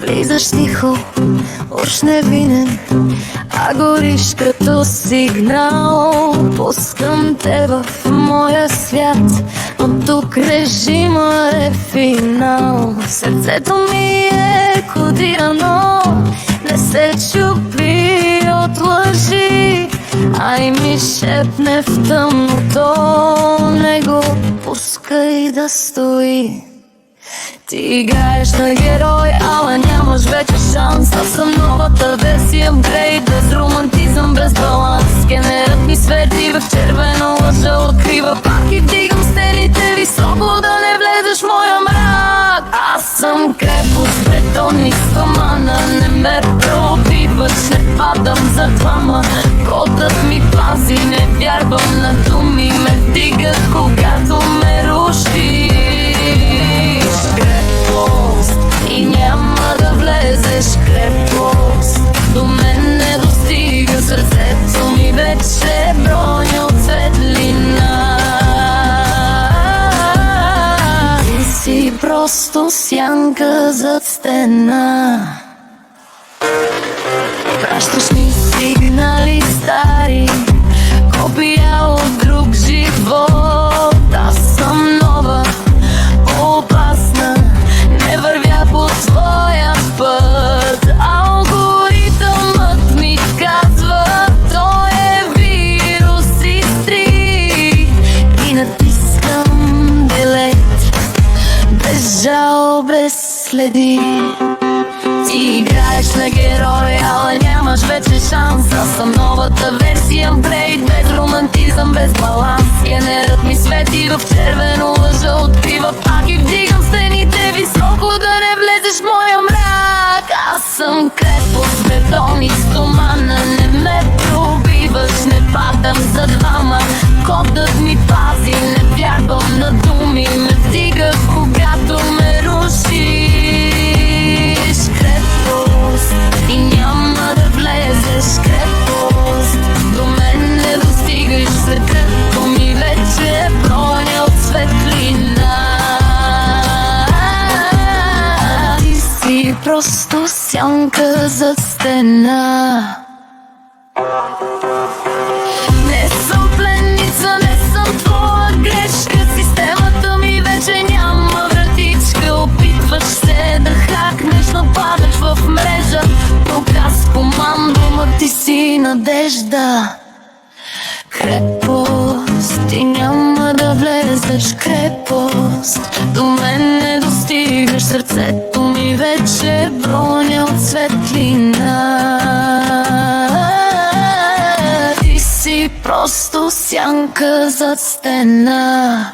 Влизаш тихо, уж невинен, а гориш като сигнал. Пускам те в моя свят, но тук режима е финал. Сърцето ми е кодирано, не се чупи от лъжи, а и ми шепне в тъмното, не го пускай да стои. Ти играеш на герой, ала нямаш вече шанс. Аз съм новата версия, апгрейд, без романтизъм, без баланс. Генерът ми свети в червено, лъжа открива пак и вдигам стените високо, да не влезеш в моя мрак. Аз съм крепост, бетон и стомана, не ме пробиваш, не падам за двама. Кодът ми пази, не вярвам на думи, ме вдигат, когато ме руши. И няма да влезеш, крепост до мен не достига, сърцето ми вече броня от светлина. Ти си просто сянка зад стена. Пращаш ми сигнали стари, копия от друг живот. Аз съм нова, опасна, не вървя по твоя път. Алгоритъмът ми казва, той е вирус, изтри. И натискам делет, без жал, без следи. Ти играеш на герой, ала нямаш вече шанс. Аз съм новата версия, апгрейд, без романтизъм, без баланс. Генерът ми свети в червено, лъжа открива пак и вдигам стените високо, да не влезеш в моя мрак. Аз съм крепост, бетон и стомана, не ме пробиваш, не падам за двама. Кодът ми пази, не вярвам на думи, ме вдига, когато ме рушиш. Крепост, и няма да влезеш, крепост до мен не достигаш, сърцето ми вече броня от светлина. Ти си просто сянка зад стена. Не съм пленница, не съм твоя грешка, системата ми вече няма вратичка. Опитваш се да хакнеш, но падаш в мрежа. Тук аз командвам, а ти си надежда. Крепост, ти няма да влезеш, крепост до мен не достигаш, сърцето ми вече броня от светлина. Ти си просто сянка зад стена.